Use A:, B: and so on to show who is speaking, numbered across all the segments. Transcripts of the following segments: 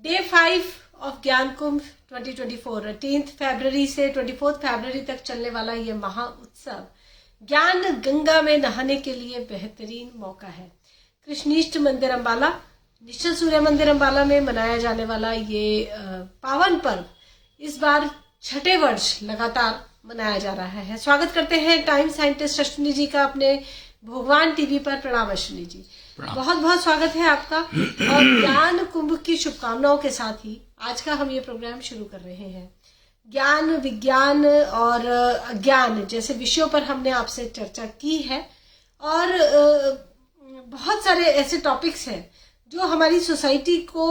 A: Day 5 of ज्ञान कुंभ 2024 18 फरवरी से 24 फरवरी तक चलने वाला ये महा उत्सव ज्ञान गंगा में नहाने के लिए बेहतरीन मौका है। कृष्णिष्ठ मंदिर अंबाला, निश्चल सूर्य मंदिर अंबाला में मनाया जाने वाला ये पावन पर्व इस बार छठे वर्ष लगातार मनाया जा रहा है। स्वागत करते हैं टाइम साइंटिस्ट अश्विनी जी का अपने भगवान टीवी पर। प्रणाम अश्विनी जी, बहुत बहुत स्वागत है आपका। और ज्ञान कुंभ की शुभकामनाओं के साथ ही आज का हम ये प्रोग्राम शुरू कर रहे हैं। ज्ञान, विज्ञान और अज्ञान जैसे विषयों पर हमने आपसे चर्चा की है और बहुत सारे ऐसे टॉपिक्स हैं जो हमारी सोसाइटी को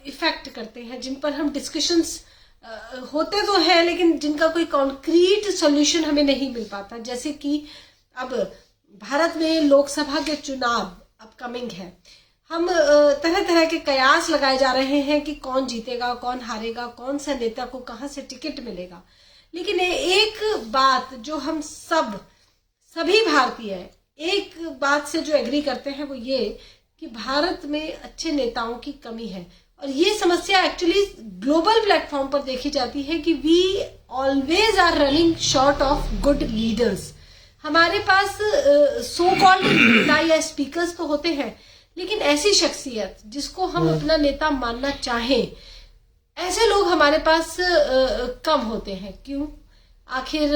A: इफेक्ट करते हैं, जिन पर हम डिस्कशंस होते तो हैं लेकिन जिनका कोई कॉन्क्रीट सॉल्यूशन हमें नहीं मिल पाता। जैसे कि अब भारत में लोकसभा के चुनाव अपकमिंग है, हम तरह तरह के कयास लगाए जा रहे हैं कि कौन जीतेगा, कौन हारेगा, कौन सा नेता को कहाँ से टिकट मिलेगा। लेकिन एक बात जो हम सभी भारतीय एक बात से जो एग्री करते हैं वो ये कि भारत में अच्छे नेताओं की कमी है। और ये समस्या एक्चुअली ग्लोबल प्लेटफॉर्म पर देखी जाती है कि we always are running short of good leaders. हमारे पास सो कॉल्ड नेता या स्पीकर्स तो होते हैं, लेकिन ऐसी शख्सियत जिसको हम अपना नेता मानना चाहें, ऐसे लोग हमारे पास कम होते हैं। क्यों? आखिर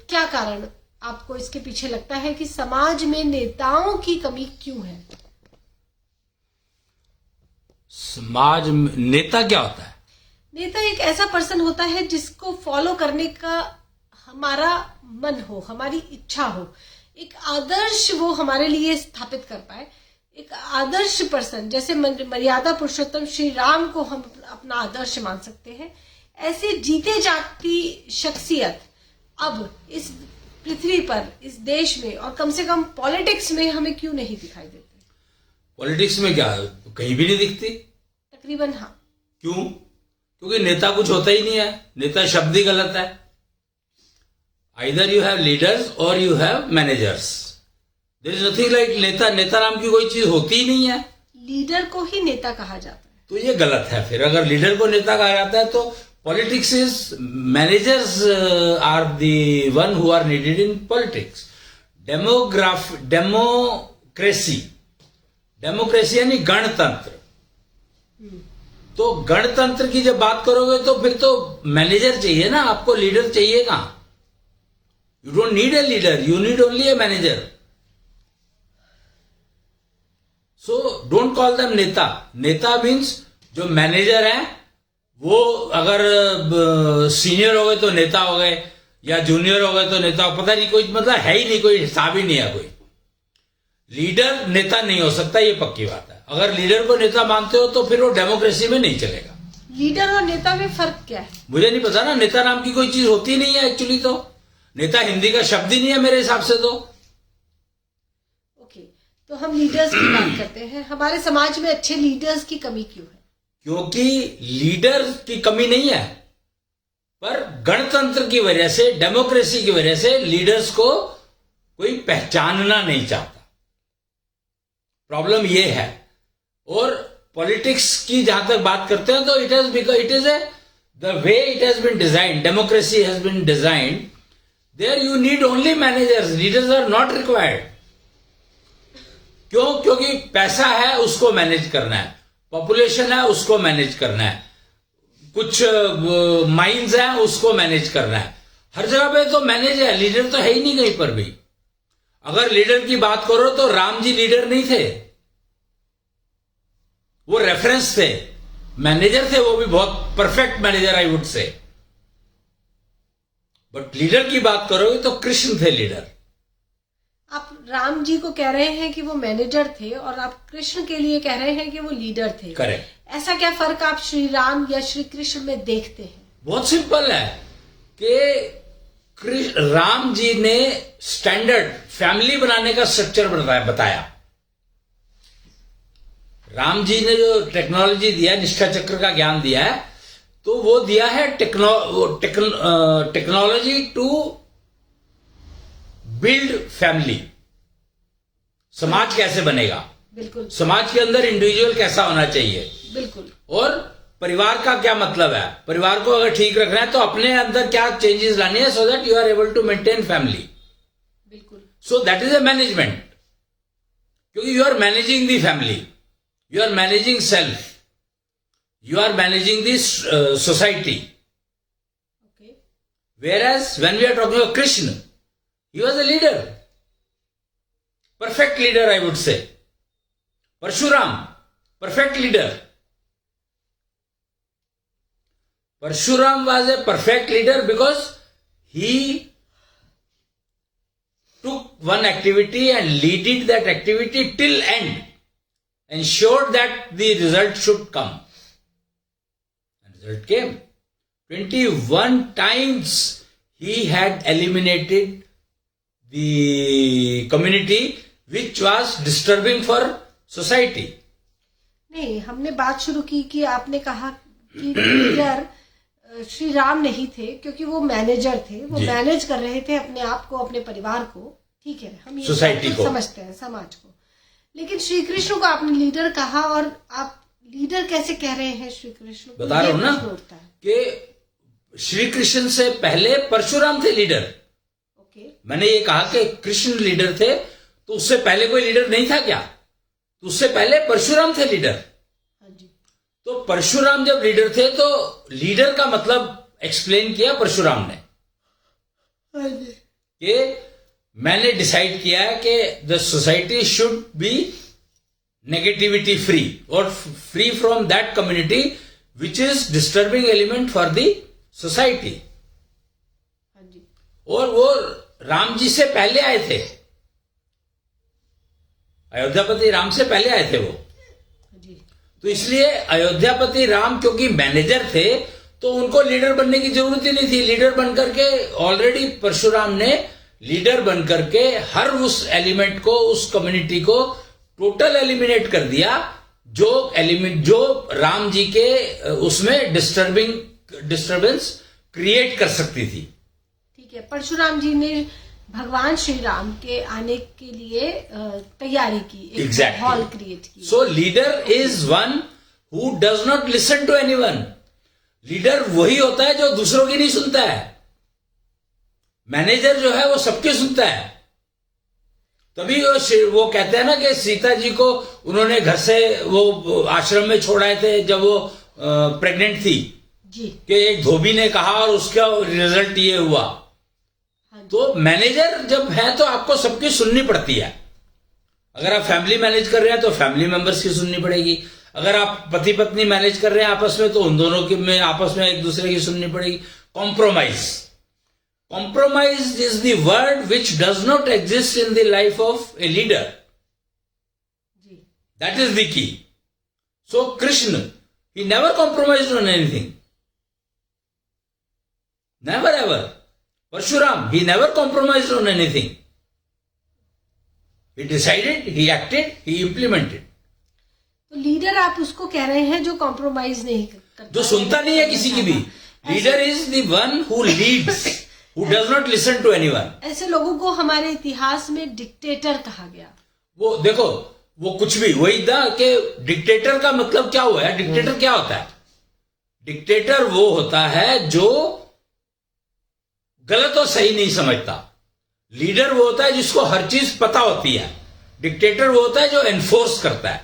A: क्या कारण आपको इसके पीछे लगता है कि समाज में नेताओं की कमी क्यों है?
B: समाज में नेता क्या होता है?
A: नेता एक ऐसा पर्सन होता है जिसको फॉलो करने का हमारा मन हो, हमारी इच्छा हो, एक आदर्श वो हमारे लिए स्थापित कर पाए। एक आदर्श पर्सन, जैसे मर्यादा पुरुषोत्तम श्री राम को हम अपना आदर्श मान सकते हैं, ऐसे जीते जागती शख्सियत अब इस पृथ्वी पर, इस देश में और कम से कम पॉलिटिक्स में हमें क्यों नहीं दिखाई देते?
B: पॉलिटिक्स में क्या कहीं भी नहीं दिखती
A: तकरीबन। हाँ,
B: क्यों? क्योंकि नेता कुछ होता ही नहीं है। नेता शब्द ही गलत है। आइदर यू हैव लीडर्स और you have managers. There is nothing like नेता। नेता नाम की कोई चीज होती ही नहीं है।
A: लीडर को ही नेता कहा जाता है,
B: तो ये गलत है। फिर अगर लीडर को नेता कहा जाता है तो politics is, managers are the one who are needed in politics. Democracy यानी गणतंत्र। तो गणतंत्र की जब बात करोगे तो फिर तो मैनेजर चाहिए ना, आपको लीडर चाहिए कहां? You don't need a leader, you need only a manager. So don't call them नेता। नेता मीन्स जो मैनेजर है वो अगर सीनियर हो गए तो नेता हो गए, या जूनियर हो गए तो नेता हो, पता नहीं, कोई मतलब है ही नहीं, कोई हिसाब ही नहीं है। कोई लीडर नेता नहीं हो सकता, ये पक्की बात है। अगर लीडर को नेता मानते हो तो फिर वो डेमोक्रेसी में नहीं चलेगा।
A: लीडर और नेता में फर्क क्या है?
B: मुझे नहीं पता ना, नेता नाम की कोई चीज होती नहीं है एक्चुअली। तो नेता हिंदी का शब्द ही नहीं है मेरे हिसाब से। तो
A: ओके, तो हम लीडर्स की बात करते हैं। हमारे समाज में अच्छे लीडर्स की कमी क्यों है?
B: क्योंकि लीडर की कमी नहीं है, पर गणतंत्र की वजह से, डेमोक्रेसी की वजह से लीडर्स को कोई पहचानना नहीं चाहता। प्रॉब्लम ये है। और पॉलिटिक्स की जहां तक बात करते हैं तो it is the way it has been design, democracy has been designed, there you need only managers, leaders are not required. क्यों? क्योंकि पैसा है उसको मैनेज करना है, पॉपुलेशन है उसको मैनेज करना है, कुछ माइंस हैं उसको मैनेज करना है। हर जगह पे तो मैनेज है, लीडर तो है ही नहीं कहीं पर भी। अगर लीडर की बात करो तो राम जी लीडर नहीं थे, वो रेफरेंस थे, मैनेजर थे, वो भी बहुत perfect manager I would say. But leader की बात करोगे तो कृष्ण थे लीडर।
A: आप राम जी को कह रहे हैं कि वो मैनेजर थे और आप कृष्ण के लिए कह रहे हैं कि वो लीडर थे।
B: करेक्ट।
A: ऐसा क्या फर्क आप श्री राम या श्री कृष्ण में देखते हैं?
B: बहुत सिंपल है कि राम जी ने स्टैंडर्ड फैमिली बनाने का स्ट्रक्चर बताया। राम जी ने जो टेक्नोलॉजी दिया, निष्ठा चक्र का ज्ञान दिया है, तो वो दिया है टेक्नोलॉजी टू बिल्ड फैमिली। समाज कैसे बनेगा,
A: बिल्कुल,
B: समाज के अंदर इंडिविजुअल कैसा होना चाहिए,
A: बिल्कुल,
B: और परिवार का क्या मतलब है, परिवार को अगर ठीक रखना है तो अपने अंदर क्या चेंजेस लानी है, so that you are able to maintain family.
A: बिल्कुल.
B: So that is a management, क्योंकि you are managing the family, you are managing self, you are managing this society.
A: Okay.
B: Whereas when we are talking of Krishna, he was a leader, perfect leader, I would say. Parshuram, perfect leader. Parshuram was a perfect leader because he took one activity and leaded that activity till end, ensured that the result should come. Result came. 21 times he had eliminated the community which was disturbing for society.
A: नहीं, हमने बात शुरू की कि आपने कहा कि leader Shri Ram नहीं थे, क्योंकि वो मैनेजर थे, वो मैनेज कर रहे थे अपने आप को, अपने परिवार को. ठीक है, हम ये
B: सोसाइटी को
A: समझते हैं, समाज को. लेकिन श्री कृष्ण को आपने लीडर कहा, और आप लीडर कैसे कह रहे हैं श्री कृष्ण को?
B: बता रहा हूं ना कि श्री कृष्ण से पहले परशुराम थे लीडर.
A: ओके.
B: मैंने ये कहा कि कृष्ण लीडर थे, तो उससे पहले कोई लीडर नहीं था क्या? तो उससे पहले परशुराम थे लीडर.
A: हाँ जी.
B: तो परशुराम जब लीडर थे तो लीडर का मतलब एक्सप्लेन किया परशुराम ने.
A: हाँ जी.
B: कि मैंने डिसाइड किया है कि the society should be negativity free or free from that community which is disturbing element for the society.
A: हाँ जी.
B: और वो राम जी से पहले आए थे, अयोध्यापति राम से पहले आए थे वो.
A: जी.
B: तो इसलिए अयोध्यापति राम क्योंकि मैनेजर थे तो उनको लीडर बनने की जरूरत ही नहीं थी. लीडर बनकर के ऑलरेडी परशुराम ने लीडर बनकर के हर उस एलिमेंट को, उस कम्युनिटी को टोटल एलिमिनेट कर दिया जो एलिमेंट जो राम जी के उसमें डिस्टर्बेंस क्रिएट कर सकती थी.
A: ठीक है. परशुराम जी ने भगवान श्री राम के आने के लिए तैयारी की, एक हॉल क्रिएट की.
B: So leader is one who does not listen to anyone. Leader वही होता है जो दूसरों की नहीं सुनता है. मैनेजर जो है वो सबके सुनता है. तभी वो कहते हैं ना कि सीता जी को उन्होंने घर से वो आश्रम में छोड़ाए थे जब वो प्रेग्नेंट थी
A: जी.
B: कि एक धोबी ने कहा और उसका रिजल्ट ये हुआ.
A: हाँ.
B: तो मैनेजर जब है तो आपको सबकी सुननी पड़ती है. अगर आप फैमिली मैनेज कर रहे हैं तो फैमिली मेंबर्स की सुननी पड़ेगी. अगर आप पति पत्नी मैनेज कर रहे हैं आपस में तो उन दोनों की में आपस में एक दूसरे की सुननी पड़ेगी. Compromise. Compromise is the word which does not exist in the life of a leader.
A: जी.
B: That is the key. So Krishna, he never compromised on anything. Never ever. Parshuram, he never compromised on anything. He decided, he acted, he implemented.
A: तो leader आप उसको कह रहे हैं जो compromise नहीं करता,
B: जो सुनता नहीं है किसी की भी. Leader is the one who Leeds, who does not listen to anyone.
A: ऐसे लोगों को हमारे इतिहास में डिक्टेटर कहा गया.
B: वो देखो, वो कुछ भी वही था कि डिक्टेटर का मतलब क्या हुआ है. डिक्टेटर क्या होता है? डिक्टेटर वो होता है जो गलत और सही नहीं समझता. लीडर वो होता है जिसको हर चीज पता होती है. डिक्टेटर वो होता है जो एनफोर्स करता है.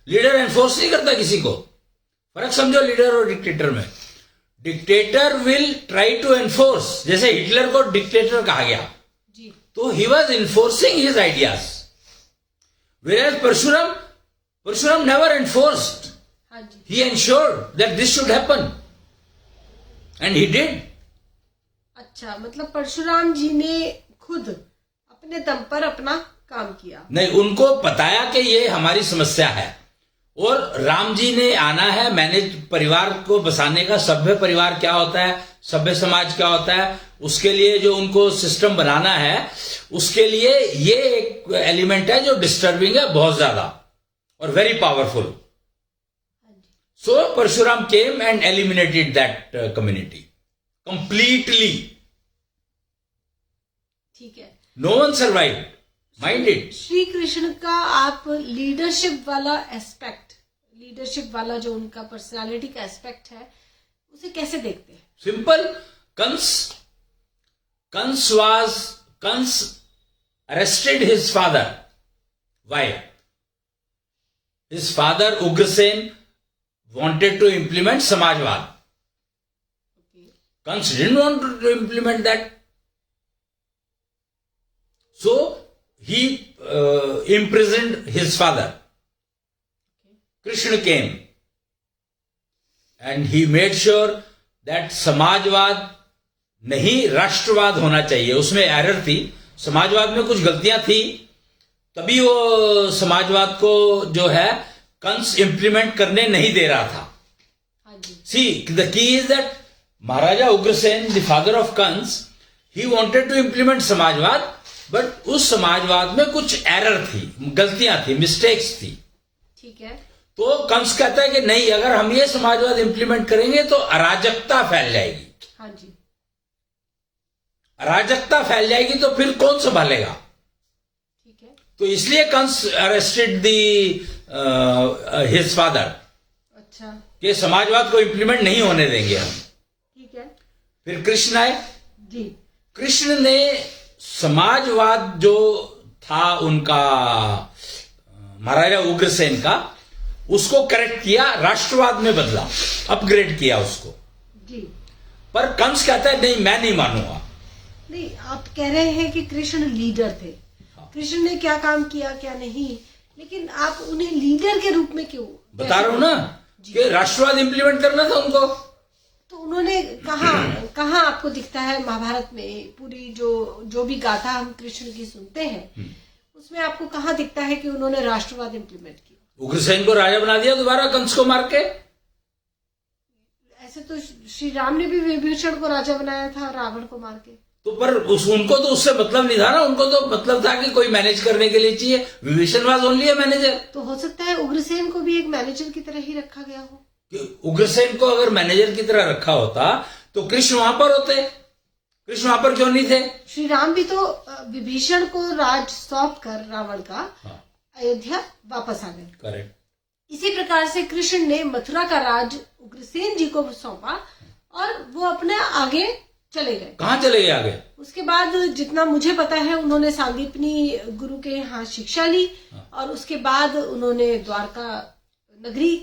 B: लीडर एनफोर्स नहीं करता किसी को. फर्क समझो लीडर और डिक्टेटर में. Dictator will try to enforce. जैसे हिटलर को डिक्टेटर कहा गया
A: जी.
B: तो he was enforcing his ideas. Where Parshuram never enforced.
A: हाँ जी.
B: He ensured that this should happen and he did.
A: अच्छा, मतलब परशुराम जी ने खुद अपने दम पर अपना काम किया.
B: नहीं, उनको बताया कि ये हमारी समस्या है और राम जी ने आना है मैनेज परिवार को बसाने का. सभ्य परिवार क्या होता है, सभ्य समाज क्या होता है, उसके लिए जो उनको सिस्टम बनाना है, उसके लिए ये एक एलिमेंट है जो डिस्टर्बिंग है बहुत ज्यादा और very powerful. So Parshuram came and eliminated that community completely.
A: ठीक है.
B: No one survive. Mind it.
A: Shri Krishna का आप लीडरशिप वाला एस्पेक्ट लीडरशिप वाला जो उनका पर्सनालिटी का एस्पेक्ट है, उसे कैसे देखते हैं?
B: Simple, Kans arrested his father. Why? His father Ugrasen wanted to implement Samajwad.
A: Okay.
B: Kans didn't want to implement that. So he imprisoned his father.
A: Okay.
B: Krishna came and he made sure that समाजवाद नहीं राष्ट्रवाद होना चाहिए. उसमें error थी, समाजवाद में कुछ गलतियां थी, तभी वो समाजवाद को जो है कंस इंप्लीमेंट करने नहीं दे रहा था. See the key is that Maharaja Ugrasen the father of Kans, he wanted to implement समाजवाद, बट उस समाजवाद में कुछ एरर थी, गलतियां थी, मिस्टेक्स थी.
A: ठीक है.
B: तो कंस कहता है कि नहीं, अगर हम ये समाजवाद इंप्लीमेंट करेंगे तो अराजकता फैल जाएगी.
A: हाँ जी.
B: अराजकता फैल जाएगी तो फिर कौन संभालेगा?
A: ठीक है.
B: तो इसलिए Kans arrested the his father.
A: अच्छा.
B: कि समाजवाद को इंप्लीमेंट नहीं होने देंगे हम.
A: ठीक है.
B: फिर कृष्ण आए
A: जी.
B: कृष्ण ने समाजवाद जो था उनका महाराजा उग्रसेन का, उसको करेक्ट किया, राष्ट्रवाद में बदला, अपग्रेड किया उसको.
A: जी.
B: पर कंस कहता है नहीं, मैं नहीं मानूंगा.
A: नहीं, आप कह रहे हैं कि कृष्ण लीडर थे. हाँ. कृष्ण ने क्या काम किया क्या नहीं, लेकिन आप उन्हें लीडर के रूप में क्यों
B: बता रहा हूं ना कि राष्ट्रवाद इंप्लीमेंट करना था उनको.
A: तो उन्होंने कहा आपको दिखता है महाभारत में पूरी जो भी गाथा हम कृष्ण की सुनते हैं, उसमें आपको कहाँ दिखता है कि उन्होंने राष्ट्रवाद इंप्लीमेंट किया?
B: उग्रसेन को राजा बना दिया दोबारा कंस को मार के.
A: ऐसे तो श्री राम ने भी विभीषण को राजा बनाया था रावण को मार के.
B: तो पर उनको तो उससे मतलब नहीं था ना, उनको तो मतलब था कि कोई मैनेज करने के लिए चाहिए. Vibhishan was only a manager.
A: तो हो सकता है उग्रसेन को भी एक मैनेजर की तरह ही रखा गया हो.
B: उग्रसेन को अगर मैनेजर की तरह रखा होता तो कृष्ण वहां पर होते. कृष्ण वहां पर क्यों नहीं थे?
A: श्री राम भी तो विभीषण को राज सौंप कर रावण का अयोध्या वापस आ गए.
B: करेक्ट.
A: इसी प्रकार से कृष्ण ने मथुरा का राज उग्रसेन जी को सौंपा और वो अपने आगे चले गए.
B: कहाँ चले गए आगे?
A: उसके बाद जितना मुझे पता है उन्होंने सांदीपनी गुरु के यहाँ शिक्षा ली. और उसके बाद उन्होंने द्वारका नगरी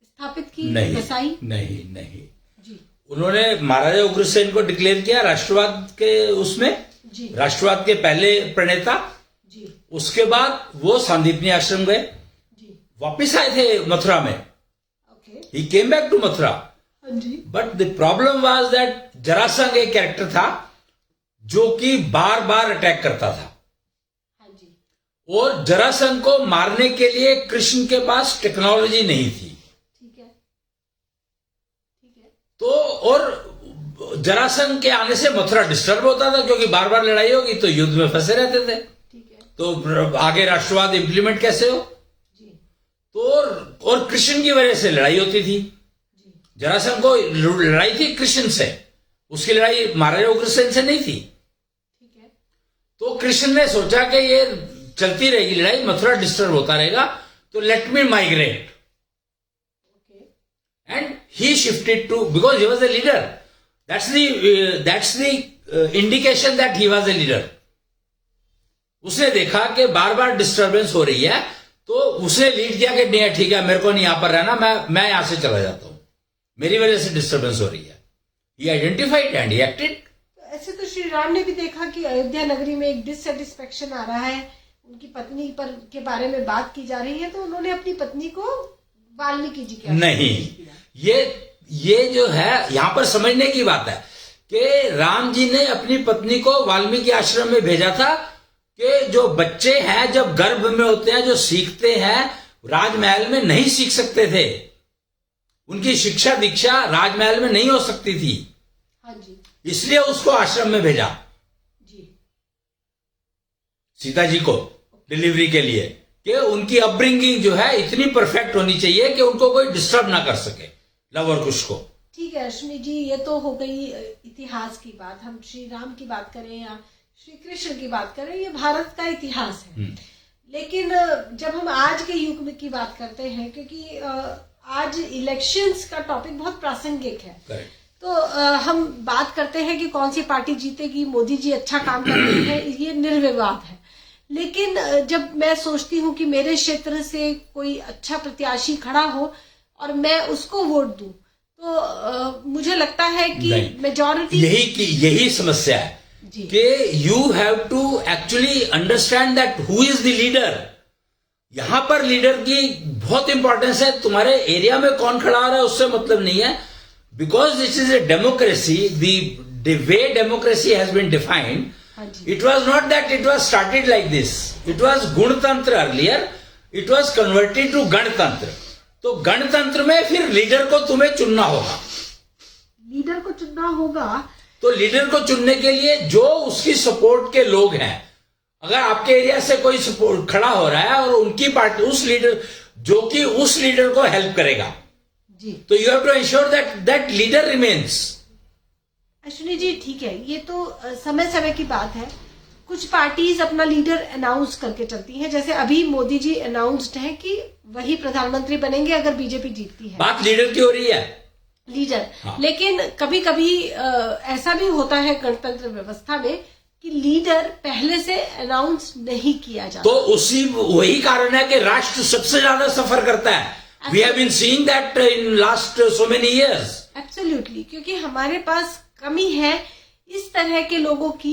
A: स्थापित की, बसाई.
B: नहीं
A: जी.
B: उन्होंने महाराजा उग्रसेन को डिक्लेयर किया राष्ट्रवाद के उसमें जी, राष्ट्रवाद के पहले प्रणेता
A: जी.
B: उसके बाद वो सांदीपनी आश्रम गए जी, वापिस आए थे मथुरा में. Okay. He came back to Mathura. But the problem was that Jarasandh एक कैरेक्टर था जो कि बार बार अटैक करता था. हाँ जी. और जरासंध को मारने के लिए कृष्ण के पास टेक्नोलॉजी नहीं थी. ठीक है. तो और जरासंध के आने से मथुरा डिस्टर्ब होता था क्योंकि बार बार लड़ाई होगी तो युद्ध में फंसे रहते थे. ठीक है. तो आगे राष्ट्रवाद इंप्लीमेंट कैसे हो जी. तो और कृष्ण की वजह से लड़ाई होती थी. जरासंध को लड़ाई थी कृष्ण से, उसकी लड़ाई महाराजा उग्रसेन से नहीं थी. ठीक है. तो कृष्ण ने सोचा कि ये चलती रहेगी लड़ाई, मथुरा डिस्टर्ब होता रहेगा, तो let me migrate. And he shifted to, because he was the leader. That's the indication that he was the leader. उसने देखा कि बार बार डिस्टर्बेंस हो रही है, तो उसने लीड किया कि नहीं ठीक है, मेरे को नहीं यहां पर रहना, मैं यहां से चला जाता हूं, मेरी वजह से डिस्टर्बेंस हो रही है. He identified and he acted.
A: ऐसे तो श्री राम ने भी देखा कि अयोध्या नगरी में एक डिससेटिस्फेक्शन आ रहा है, उनकी पत्नी पर के बारे में बात की जा रही है, तो उन्होंने अपनी पत्नी को वाल्मीकि जी के
B: नहीं, ये जो है यहां पर समझने की बात है कि राम जी ने अपनी पत्नी को वाल्मीकि आश्रम में भेजा था कि जो बच्चे हैं जब गर्भ में होते हैं, जो सीखते हैं, राजमहल में नहीं सीख सकते थे. उनकी शिक्षा दीक्षा राजमहल में नहीं हो सकती थी. हाँ जी. इसलिए उसको आश्रम में भेजा जी, सीता जी को डिलीवरी के लिए, कि उनकी अपब्रिंगिंग जो है इतनी परफेक्ट होनी चाहिए कि उनको कोई डिस्टर्ब ना कर सके, लव और कुश को. ठीक
A: है रश्मि जी, ये तो हो गई इतिहास की बात. हम श्री राम की बात करें या श्री कृष्ण की बात करें, ये भारत का इतिहास है. लेकिन जब हम आज के युग में की बात करते हैं, क्योंकि आज इलेक्शंस का टॉपिक बहुत प्रासंगिक है, तो हम बात करते हैं कि कौन सी पार्टी जीतेगी, मोदी जी अच्छा काम कर रही है, ये निर्विवाद है। लेकिन जब मैं सोचती हूँ कि मेरे क्षेत्र से कोई अच्छा प्रत्याशी खड़ा हो और मैं उसको वोट दूं, तो मुझे लगता है कि मेजॉरिटी
B: यही समस्या है कि you have to actually understand that who is the leader. यहां पर लीडर की बहुत इंपॉर्टेंस है। तुम्हारे एरिया में कौन खड़ा आ रहा है उससे मतलब नहीं है, because this is a democracy. The way democracy has been defined, it was not that it was started like this. It was गुणतंत्र earlier. It was converted to गणतंत्र. तो गणतंत्र में फिर लीडर को तुम्हें चुनना होगा।
A: लीडर को चुनना होगा,
B: तो लीडर को चुनने के लिए जो उसकी सपोर्ट के लोग हैं, अगर आपके एरिया से कोई सपोर्ट खड़ा हो रहा है और उनकी पार्टी उस लीडर जो कि उस लीडर को हेल्प करेगा
A: जी,
B: तो you have to ensure that leader remains.
A: Ashwini ji ठीक है, ये तो समय समय की बात है। कुछ पार्टीज अपना लीडर अनाउंस करके चलती हैं, जैसे अभी मोदी जी अनाउंस्ड है कि वही प्रधानमंत्री बनेंगे अगर बीजेपी जीतती है।
B: बात लीडर की हो रही है,
A: लीडर।
B: हाँ।
A: लेकिन कभी कभी ऐसा भी होता है गणतंत्र व्यवस्था में कि लीडर पहले से अनाउंस नहीं किया जाता।
B: तो वही कारण है कि राष्ट्र सबसे ज्यादा सफर करता है। We have been seeing that in last so many years.
A: Absolutely, क्योंकि हमारे पास कमी है इस तरह के लोगों की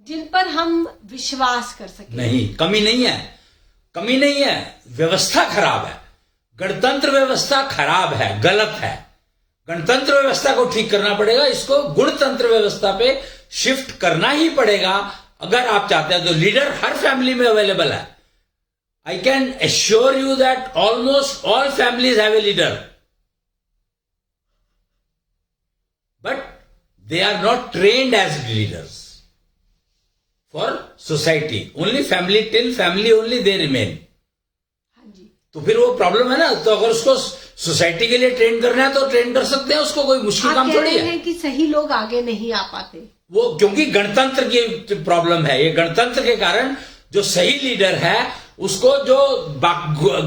A: जिन पर हम विश्वास कर सकें।
B: नहीं, कमी नहीं है, व्यवस्था खराब है। गणतंत्र व्यवस्था खराब है, गलत है। गणतंत्र व्यवस्था को ठीक करना पड़ेगा, इसको गुणतंत्र व्यवस्था पे शिफ्ट करना ही पड़ेगा अगर आप चाहते हैं। तो लीडर हर फैमिली में अवेलेबल है। I can assure you that almost all families have a leader, but they are not trained as leaders for society. Only family, till family only they remain.
A: हाँ जी।
B: तो फिर वो प्रॉब्लम है ना। तो अगर उसको सोसाइटी के लिए ट्रेन करना है तो ट्रेन कर सकते हैं, उसको कोई मुश्किल काम थोड़ी है।
A: कि सही लोग आगे नहीं आ पाते,
B: वो क्योंकि गणतंत्र की प्रॉब्लम है। ये गणतंत्र के कारण जो सही लीडर है उसको जो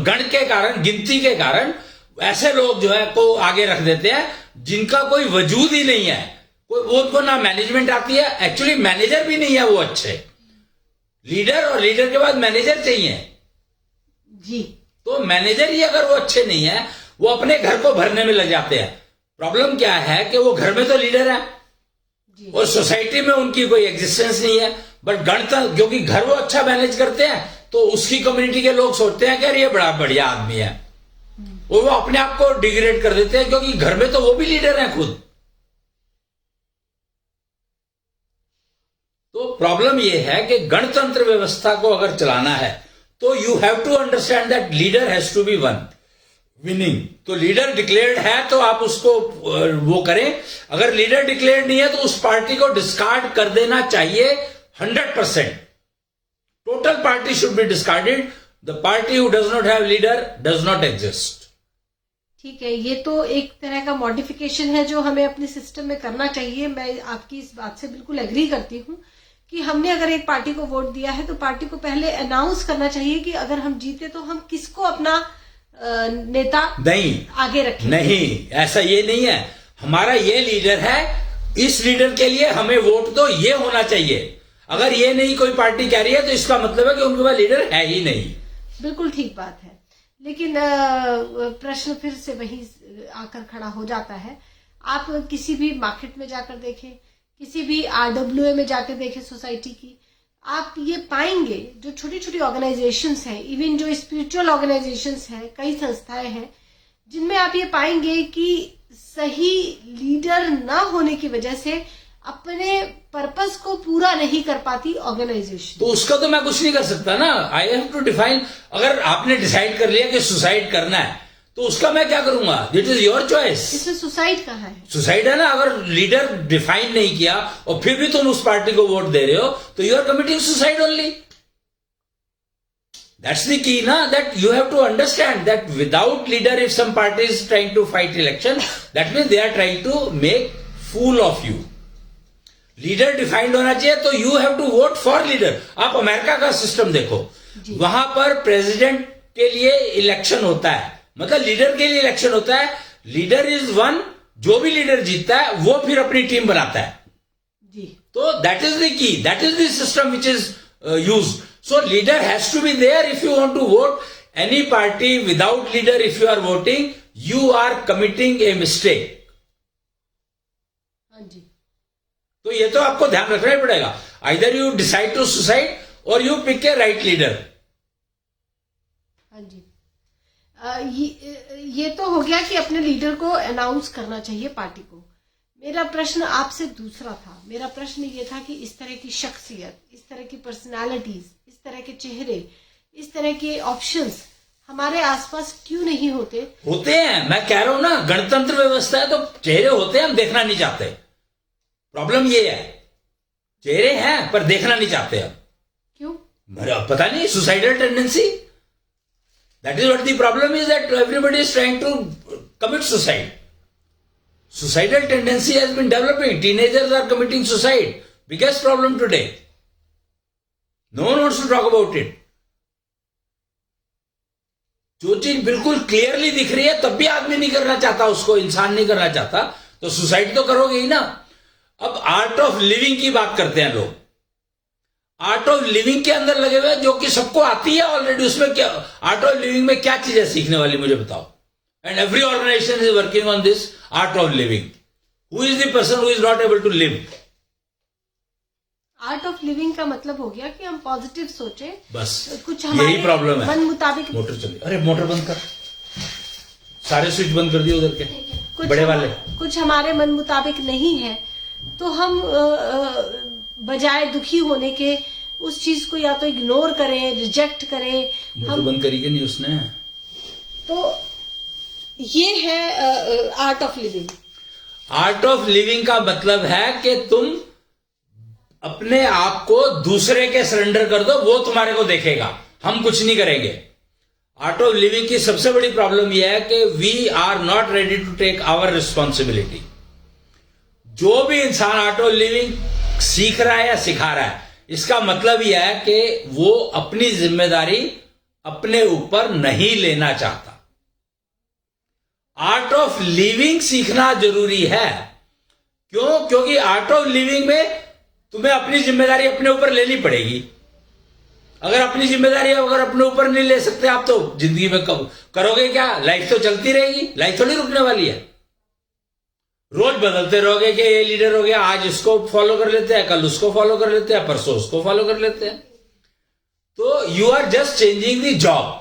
B: गण के कारण, गिनती के कारण ऐसे लोग जो है को आगे रख देते हैं जिनका कोई वजूद ही नहीं है। उनको ना मैनेजमेंट आती है, एक्चुअली मैनेजर भी नहीं है वो अच्छे। लीडर और लीडर के बाद मैनेजर चाहिए
A: जी।
B: तो मैनेजर ही अगर वो अच्छे नहीं है, वो अपने घर को भरने में लग जाते हैं। प्रॉब्लम क्या है कि वो घर में तो लीडर है
A: जी,
B: और सोसाइटी में उनकी कोई एग्जिस्टेंस नहीं है। बट गणतंत्र, क्योंकि घर वो अच्छा मैनेज करते हैं तो उसकी कम्युनिटी के लोग सोचते हैं कि यार ये बड़ा बढ़िया आदमी है, और वो अपने आप को डिग्रेड कर देते हैं क्योंकि घर में तो वो भी लीडर है खुद। तो प्रॉब्लम यह है कि गणतंत्र व्यवस्था को अगर चलाना है तो you have to understand that leader has to be winning. तो लीडर डिक्लेयर्ड है तो आप उसको वो करें। अगर लीडर डिक्लेयर्ड नहीं है तो उस पार्टी को डिस्कार्ड कर देना चाहिए 100%। Total party should be discarded. The party who does not have leader does not exist.
A: ठीक है, ये तो एक तरह का मॉडिफिकेशन है जो हमें अपने सिस्टम में करना चाहिए। मैं आपकी इस बात से बिल्कुल एग्री करती हूँ कि हमने अगर एक पार्टी को वोट दिया है तो पार्टी को पहले अनाउंस करना चाहिए कि अगर हम जीते तो हम किसको अपना नेता
B: नहीं
A: आगे रखें।
B: नहीं, ऐसा ये नहीं है। हमारा ये लीडर है, इस लीडर के लिए हमें वोट दो, ये होना चाहिए। अगर ये नहीं कोई पार्टी कह रही है तो इसका मतलब है कि उनके पास लीडर है ही नहीं।
A: बिल्कुल ठीक बात है, लेकिन प्रश्न फिर से वही आकर खड़ा हो जाता है। आप किसी भी मार्केट में जाकर देखें, किसी भी RWA में जाकर देखें सोसाइटी की, आप ये पाएंगे जो छोटी छोटी ऑर्गेनाइजेशंस हैं, इवन जो स्पिरिचुअल ऑर्गेनाइजेशंस हैं, कई संस्थाएं हैं जिनमें आप ये पाएंगे कि सही लीडर ना होने की वजह से अपने पर्पस को पूरा नहीं कर पाती ऑर्गेनाइजेशन।
B: तो उसका तो मैं कुछ नहीं कर सकता ना। I have to define. अगर आपने डिसाइड कर लिया कि सुसाइड करना है तो उसका मैं क्या करूंगा? That is your choice.
A: इसमें सुसाइड कहाँ है?
B: सुसाइड है ना। अगर लीडर डिफाइन नहीं किया और फिर भी तुम उस पार्टी को वोट दे रहे हो तो you are committing suicide only. That's the key ना, that you have to understand that without leader if some party is trying to fight election, that means they are trying to make fool of you. Leader defined होना चाहिए तो you have to vote for leader. आप America का system देखो,
A: जी।
B: वहां पर president के लिए इलेक्शन होता है, मतलब लीडर के लिए इलेक्शन होता है। लीडर इज वन, जो भी लीडर जीतता है वो फिर अपनी टीम बनाता है।
A: जी।
B: तो that is the key, that is the system which is used. So leader has to be there if you want to vote. Any party without leader, if you are voting, you are committing a mistake.
A: हाँ जी।
B: तो ये तो आपको ध्यान रखना ही पड़ेगा. Either you decide to suicide or you pick a right leader.
A: हाँ जी। ये तो हो गया कि अपने लीडर को अनाउंस करना चाहिए पार्टी को। मेरा प्रश्न आपसे दूसरा था। मेरा प्रश्न ये था कि इस तरह की शख्सियत, इस तरह की पर्सनालिटीज, इस तरह के चेहरे, इस तरह के ऑप्शंस हमारे आसपास क्यों नहीं होते?
B: होते हैं, मैं कह रहा हूं ना, गणतंत्र व्यवस्था है तो चेहरे होते हैं, हम देखना नहीं चाहते. प्रॉब्लम ये है, चेहरे हैं पर देखना नहीं चाहते हम.
A: क्यों?
B: पता नहीं, suicidal tendency. That is what the problem is, that everybody is trying to commit suicide. Suicidal tendency has been developing. Teenagers are committing suicide. Biggest problem today. No one wants to talk about it. जो चीज बिल्कुल clearly दिख रही है तब भी आदमी नहीं करना चाहता, उसको इंसान नहीं करना चाहता, तो सुसाइड तो करोगे ही ना. अब आर्ट ऑफ लिविंग की बात करते हैं लोग. आर्ट ऑफ लिविंग के अंदर लगे हुए जो कि सबको आती है ऑलरेडी. उसमें क्या आर्ट ऑफ लिविंग में क्या चीज है सीखने वाली, मुझे बताओ. And every organization is working on this art of living. Who is the person who is not able to live?
A: Art of living का मतलब हो गया कि हम पॉजिटिव सोचे.
B: बस
A: कुछ हमारे
B: यही प्रॉब्लम है.
A: मन मुताबिक.
B: मोटर चली, अरे मोटर बंद कर, सारे स्विच बंद कर दिए उधर के
A: कुछ
B: बड़े वाले.
A: कुछ हमारे मन मुताबिक नहीं है तो हम बजाय दुखी होने के उस चीज को या तो इग्नोर करें, रिजेक्ट करें.
B: मोटर बंद करी कि नहीं उसने?
A: तो ये है art of living.
B: Art of living का मतलब है कि तुम अपने आप को दूसरे के सरेंडर कर दो, वो तुम्हारे को देखेगा, हम कुछ नहीं करेंगे. आर्ट ऑफ लिविंग की सबसे बड़ी प्रॉब्लम यह है कि we are not ready to take our responsibility. जो भी इंसान आर्ट ऑफ लिविंग सीख रहा है या सिखा रहा है, इसका मतलब यह है कि वो अपनी जिम्मेदारी अपने ऊपर नहीं लेना चाहता. आर्ट ऑफ लिविंग सीखना जरूरी है. क्यों? क्योंकि आर्ट ऑफ लिविंग में तुम्हें अपनी जिम्मेदारी अपने ऊपर लेनी पड़ेगी. अगर अपनी जिम्मेदारी अगर अपने ऊपर नहीं ले सकते आप, तो जिंदगी में कब करोगे क्या? लाइफ तो चलती रहेगी, लाइफ थोड़ी रुकने वाली है. रोज बदलते रहोगे कि ये लीडर हो गया, आज इसको फॉलो कर लेते हैं, कल उसको फॉलो कर लेते हैं, परसों उसको फॉलो कर लेते हैं. तो you are just changing the job.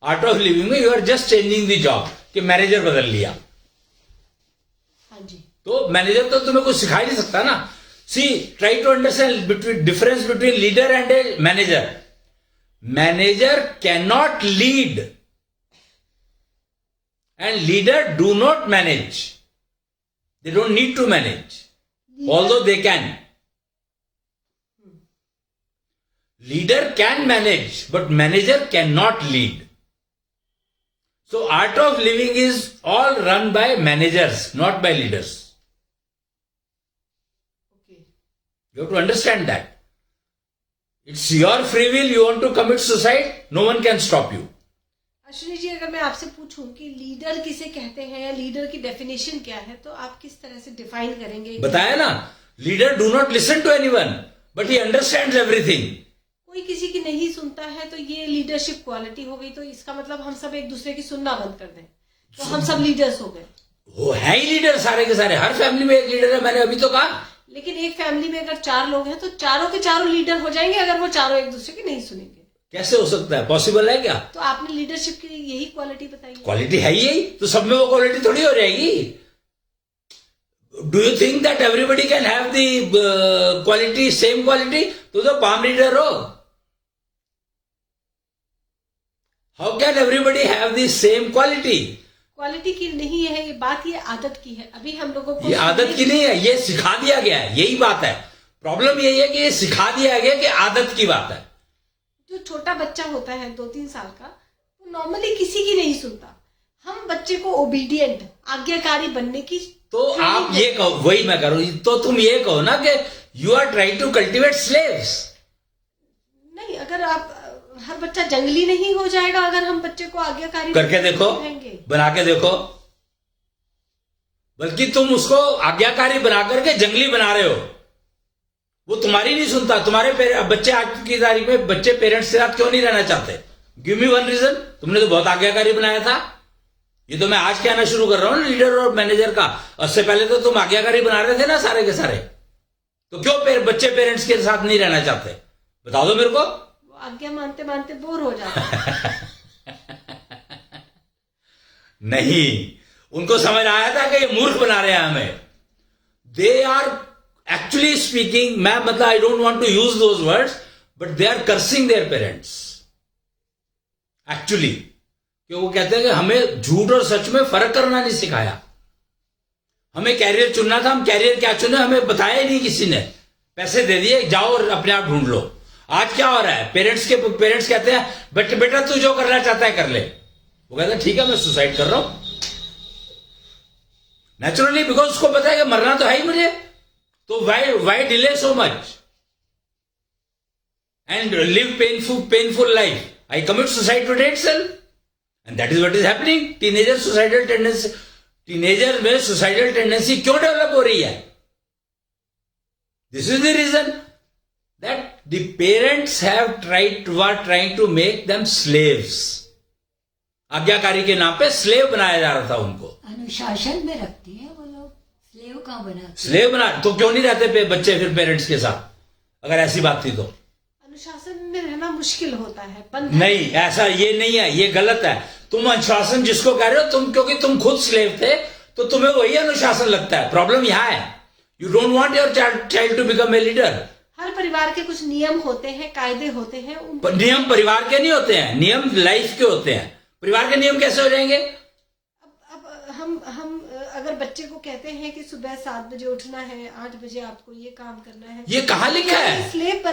B: Art of living में you are just changing the job कि मैनेजर बदल लिया.
A: हाँ जी.
B: तो मैनेजर तो तुम्हें कुछ सिखा ही नहीं सकता ना. See, try to understand between difference between leader and a manager. Manager can not lead and leader do not manage. They don't need to manage, although they can. Leader can manage but manager can not lead. So art of living is all run by managers, not by leaders.
A: Okay.
B: You have to understand that. It's your free will. You want to commit suicide, no one can stop you.
A: Ashwini ji, अगर मैं आपसे पूछूं कि leader किसे कहते हैं या leader की डेफिनेशन क्या है, तो आप किस तरह से डिफाइन करेंगे?
B: बताया ना, leader do not listen to anyone but he understands everything.
A: कोई किसी की नहीं सुनता है तो ये लीडरशिप क्वालिटी हो गई. तो इसका मतलब हम सब एक दूसरे की सुनना बंद कर दें तो हम सब लीडर्स हो गए.
B: वो है ही लीडर सारे के सारे. हर फैमिली में एक लीडर है, मैंने अभी तो कहा.
A: लेकिन एक फैमिली में अगर 4 लोग हैं तो चारों के चारों लीडर हो जाएंगे अगर वो चारों एक दूसरे की नहीं सुनेंगे.
B: कैसे हो सकता है? पॉसिबल है क्या?
A: तो आपने लीडरशिप की यही क्वालिटी बताई.
B: क्वालिटी है यही, तो सब में वो क्वालिटी थोड़ी हो जाएगी. Do you think that everybody can have the quality, same quality? तो पाम लीडर हो. How can everybody have the same quality?
A: Quality की नहीं है ये बात, ये आदत की है. अभी हम लोगों को
B: ये आदत की नहीं है, ये सिखा दिया गया है. यही बात है. प्रॉब्लम यही है कि ये सिखा दिया गया कि आदत की बात है.
A: जो छोटा बच्चा होता है 2-3 साल का, वो नॉर्मली किसी की नहीं सुनता. हम बच्चे को ओबीडियंट, आज्ञाकारी बनने की.
B: तो आप ये कहो, वही मैं करूं, तो तुम ये कहो ना कि you are trying to cultivate slaves.
A: नहीं, अगर आप हर बच्चा जंगली नहीं हो जाएगा अगर हम बच्चे को आज्ञाकारी
B: करके देखो,
A: रहेंगे।
B: बना के देखो, बल्कि तुम उसको आज्ञाकारी बना करके जंगली बना रहे हो। वो तुम्हारी नहीं सुनता। तुम्हारे बच्चे आज की तारीख में बच्चे पेरेंट्स के साथ क्यों नहीं रहना चाहते? Give me one reason. तुमने तो बहुत आज्ञाकारी बनाया था। ये तो मैं आज कहना शुरू कर रहा हूं लीडर और मैनेजर का। उससे पहले तो तुम आज्ञाकारी बना रहे थे ना सारे के सारे। तो क्यों बच्चे पेरेंट्स के साथ नहीं रहना चाहते? बता दो मेरे को।
A: आज्ञा मानते मानते बोर हो जाते हैं।
B: नहीं, उनको समझ आया था कि ये मूर्ख बना रहे हैं हमें। दे आर एक्चुअली स्पीकिंग, मैं मतलब I don't want to use those words, but they are cursing their parents actually. कि वो कहते हैं कि हमें झूठ और सच में फर्क करना नहीं सिखाया। हमें कैरियर चुनना था, हम कैरियर क्या चुने हमें बताया ही नहीं किसी ने। पैसे दे दिए, जाओ और अपने आप ढूंढ लो। आज क्या हो रहा है? पेरेंट्स कहते हैं बेटा तू जो करना चाहता है कर ले। वो कहता है ठीक है मैं सुसाइड कर रहा हूं नेचुरली, बिकॉज उसको पता है कि मरना तो है ही मुझे। तो why delay so much and live painful life? I commit suicide today itself and that is what is happening. Teenager में सुसाइडल टेंडेंसी क्यों डेवलप हो रही है? This is the reason that the parents were trying to make them slaves. आज्ञाकारी के नाम पे slave बनाया जा रहा था उनको।
C: अनुशासन में रखती है वो लोग, स्लेव कहाँ बनाते?
B: स्लेव बना तो क्यों नहीं रहते बच्चे फिर पेरेंट्स के साथ? अगर ऐसी बात थी तो
A: अनुशासन में रहना मुश्किल होता है।
B: नहीं, ऐसा ये नहीं है, ये गलत है। तुम अनुशासन जिसको कह रहे हो तुम, क्योंकि तुम खुद स्लेव थे तो तुम्हें वही अनुशासन लगता है। प्रॉब्लम यहां है, you don't want your child to become a leader.
A: हर परिवार के कुछ नियम होते हैं, कायदे होते हैं।
B: नियम परिवार के नहीं होते हैं, नियम लाइफ के होते हैं। परिवार के नियम कैसे हो जाएंगे?
A: अब हम अगर बच्चे को कहते हैं कि सुबह 7 बजे उठना है, 8 बजे आपको ये काम करना है,
B: ये कहाँ लिखा है?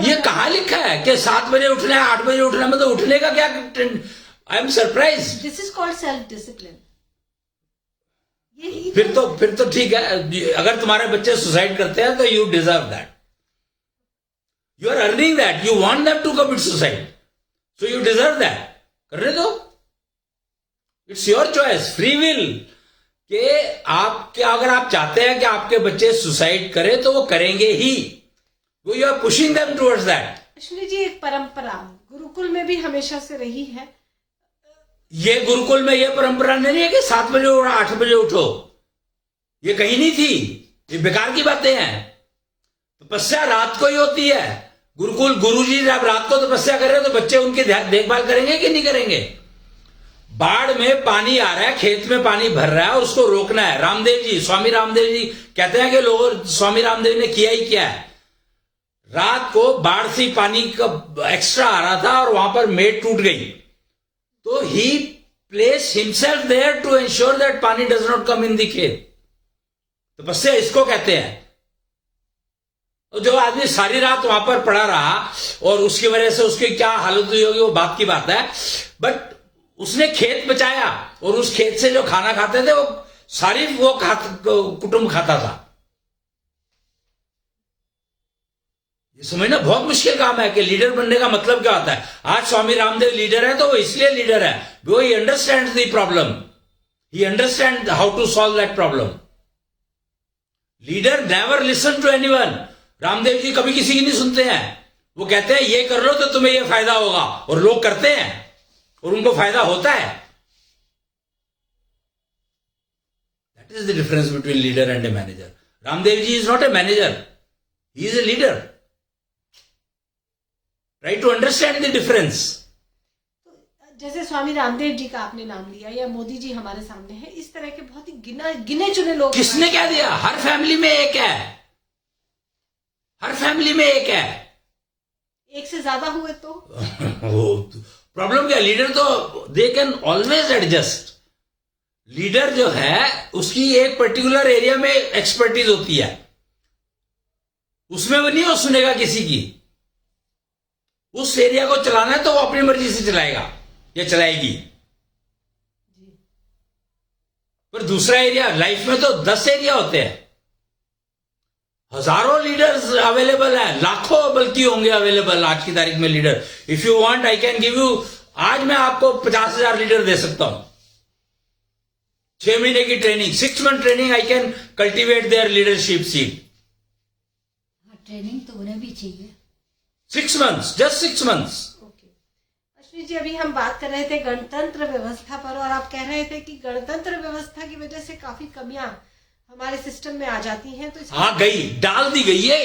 B: ये कहाँ लिखा है कि 7 बजे उठना है, 8 बजे उठना है? मतलब उठने का क्या? I am surprise.
A: This is called self discipline.
B: फिर तो ठीक है। अगर तुम्हारे बच्चे सुसाइड करते हैं तो you deserve that. You are earning that. You want them to commit suicide. So you deserve that. करने दो. It's your choice. Free will. कि अगर आप चाहते हैं कि आपके बच्चे सुसाइड करें तो वो करेंगे ही। वो you are pushing them towards that.
A: Ashwini ji, एक परंपरा गुरुकुल में भी हमेशा से रही है।
B: ये गुरुकुल में ये परंपरा नहीं है कि 7 बजे उठो, 8 बजे उठो। ये कहीं नहीं थी। ये बेकार की बातें हैं। तपस्या रात को ही होती है। गुरुकुल गुरुजी जब रात को तपस्या कर रहे हो तो बच्चे उनकी देखभाल करेंगे कि नहीं करेंगे? बाढ़ में पानी आ रहा है, खेत में पानी भर रहा है और उसको रोकना है। स्वामी रामदेव जी कहते हैं कि स्वामी रामदेव ने किया ही क्या है। रात को बाढ़ से पानी का एक्स्ट्रा आ रहा था और वहां पर मेड टूट गई, तो he place himself there to ensure that pani does not come in the khet. तपस्या इसको कहते हैं। तो जो आदमी सारी रात वहां पर पड़ा रहा और उसकी वजह से उसकी क्या हालत हुई होगी वो बात की बात है, बट उसने खेत बचाया और उस खेत से जो खाना खाते थे वो सारी वो कुटुंब खाता था। ये समझना बहुत मुश्किल काम है कि लीडर बनने का मतलब क्या होता है। आज स्वामी रामदेव लीडर है तो वो इसलिए लीडर है, वो ही understand the problem, he understand how to solve that problem. Leader never listen to anyone. Ramdev ji कभी किसी की नहीं सुनते हैं। वो कहते हैं ये कर लो तो तुम्हें ये फायदा होगा, और लोग करते हैं और उनको फायदा होता है। That is the difference between leader and a manager. Ramdev ji is not a manager, he is a leader. Try to understand the difference.
A: जैसे स्वामी रामदेव जी का आपने नाम लिया या मोदी जी हमारे सामने है, इस तरह के बहुत ही गिने चुने लोग।
B: किसने क्या दिया? हर फैमिली में एक है, हर फैमिली में एक है।
A: एक से ज्यादा हुए तो
B: प्रॉब्लम क्या? लीडर तो they can always adjust. Leader जो है उसकी एक पर्टिकुलर एरिया में एक्सपर्टीज होती है, उसमें वो नहीं सुनेगा किसी की। उस एरिया को चलाना है तो वो अपनी मर्जी से चलाएगा या चलाएगी। पर दूसरा एरिया, लाइफ में तो 10 एरिया होते हैं। हजारों लीडर्स अवेलेबल हैं, लाखों बल्कि होंगे अवेलेबल आज की तारीख में leader. If you want I can give you, आज मैं आपको 50,000 लीडर दे सकता हूं. 6 महीने की training, 6 month training, I can cultivate their leadership seed.
C: Training तो उन्हें भी चाहिए.
B: 6 months, just 6 months.
A: Okay Ashwini ji, अभी हम बात कर रहे थे गणतंत्र व्यवस्था पर और आप कह रहे थे कि गणतंत्र व्यवस्था की वजह से काफी कमियां हमारे सिस्टम में आ जाती हैं. तो
B: हाँ, गई, डाल दी गई है.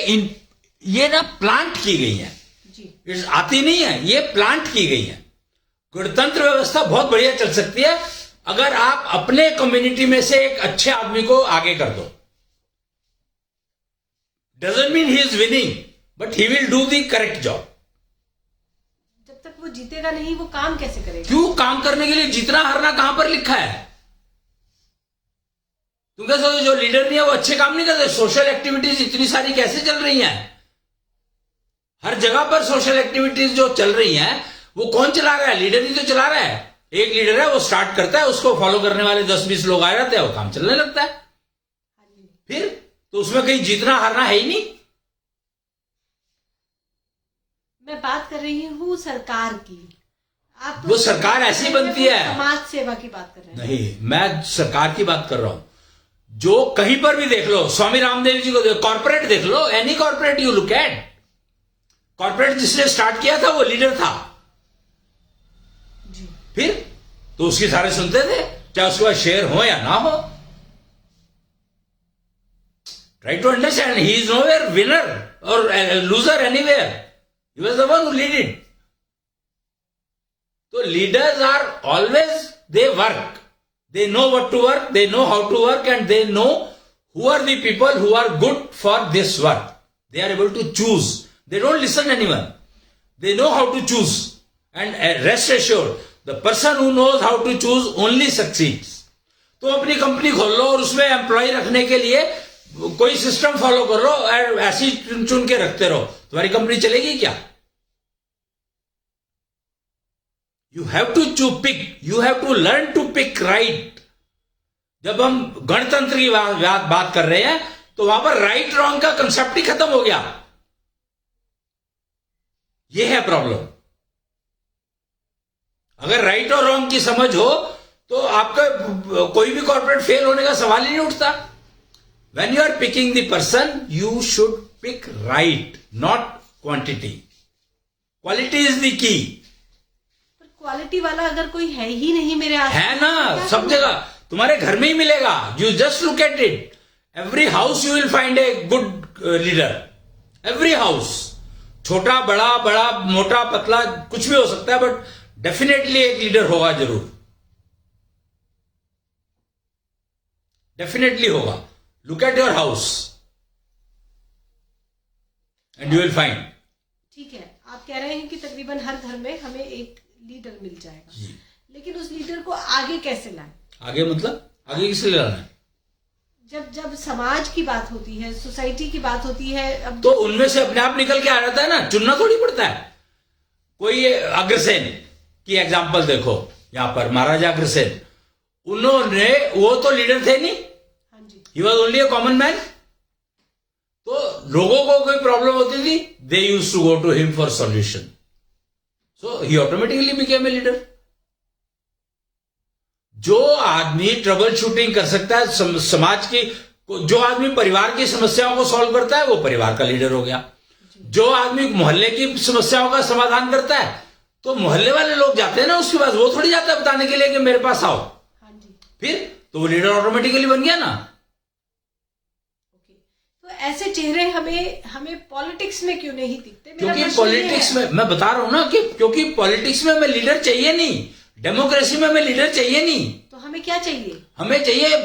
B: ये ना प्लांट की गई है जी, आती नहीं है, ये प्लांट की गई है. गणतंत्र व्यवस्था बहुत बढ़िया चल सकती है अगर आप अपने कम्युनिटी में से एक अच्छे आदमी को आगे कर दो. Doesn't mean he is winning, but he will do the correct job.
A: जब तक वो जीतेगा नहीं, वो काम कैसे करेगा?
B: क्यों? काम करने के लिए जीतना हारना कहां पर लिखा है? तुम क्या सोचो जो लीडर नहीं है वो अच्छे काम नहीं करते? सोशल एक्टिविटीज इतनी सारी कैसे चल रही हैं? हर जगह पर सोशल एक्टिविटीज जो चल रही हैं वो कौन चला रहा है? लीडर ही तो चला रहा है. एक लीडर है, वो स्टार्ट करता है, उसको फॉलो करने वाले 10-20 लोग आ जाते हैं, वो काम चलने लगता है. फिर तो उसमें कहीं जीतना हारना है ही नहीं.
A: मैं बात कर रही हूँ सरकार की. आप तो
B: वो सरकार ऐसी बनती है.
A: समाज सेवा की बात कर रहे हैं.
B: नहीं, मैं सरकार की बात कर रहा हूं. जो कहीं पर भी देख लो, स्वामी रामदेव जी को देखो, कॉर्पोरेट देख लो, any corporate you look at. Corporate जिसने स्टार्ट किया था वो लीडर था.
A: जी.
B: फिर तो उसकी सारे सुनते थे, चाहे उसके पास शेयर हो या ना हो. Try to understand, he is nowhere winner और loser anywhere. He was the one who lead it. तो leaders are always, they work, they know what to work, they know how to work, and they know who are the people who are good for this work. They are able to choose. They don't listen to anyone. They know how to choose. And rest assured, the person who knows how to choose only succeeds. तो अपनी company खोल लो और उसमें employ रखने के लिए कोई system follow कर लो और ऐसी चुन के रखते रहो, तुम्हारी कंपनी चलेगी क्या? You have to pick. You have to learn to pick right. जब हम गणतंत्र की बात कर रहे हैं तो वहां पर राइट रॉन्ग का कंसेप्ट ही खत्म हो गया. यह है प्रॉब्लम. अगर राइट और रॉन्ग की समझ हो तो आपका कोई भी कॉर्पोरेट फेल होने का सवाल ही नहीं उठता. When you are picking the person, you should pick right, not quantity. Quality is the key.
A: Quality वाला अगर कोई है ही नहीं मेरे आस
B: है ना, सब जगह तुम्हारे घर में ही मिलेगा. You just look at it. Every house you will find a good leader. Every house, छोटा बड़ा, बड़ा मोटा पतला कुछ भी हो सकता है, बट डेफिनेटली एक लीडर होगा जरूर. डेफिनेटली होगा. Look at your house and you will find.
A: ठीक है, आप कह रहे हैं कि तकरीबन हर घर में हमें एक लीडर मिल जाएगा, लेकिन उस लीडर को आगे कैसे लाएं?
B: आगे मतलब आगे किसे लाना है?
A: जब समाज की बात होती है, सोसाइटी की बात होती है, अब
B: तो उनमें से अपने आप निकल के आ जाता है ना, चुनना थोड़ी पड़ता है. कोई अग्रसेन की एग्जांपल देखो, यहां पर महाराजा अग्रसेन, उन्होंने, वो तो लीडर थे नहीं.
A: हाँ जी.
B: He was only a common man. तो लोगों को कोई प्रॉब्लम होती थी, they used to go to him for solution. So he automatically became a leader. जो आदमी ट्रबल शूटिंग कर सकता है समाज की, जो आदमी परिवार की समस्याओं को सॉल्व करता है, वो परिवार का लीडर हो गया. जो आदमी मोहल्ले की समस्याओं का समाधान करता है, तो मोहल्ले वाले लोग जाते हैं ना उसके पास, वो थोड़ी जाता है बताने के लिए कि मेरे पास आओ.
A: हाँ जी.
B: फिर तो वो लीडर ऑटोमेटिकली बन गया ना.
A: तो ऐसे चेहरे हमें पॉलिटिक्स में क्यों नहीं दिखते?
B: क्योंकि पॉलिटिक्स में, मैं बता रहा हूं ना, कि क्योंकि पॉलिटिक्स में हमें लीडर चाहिए नहीं, डेमोक्रेसी में हमें लीडर चाहिए नहीं.
A: तो हमें क्या चाहिए?
B: हमें चाहिए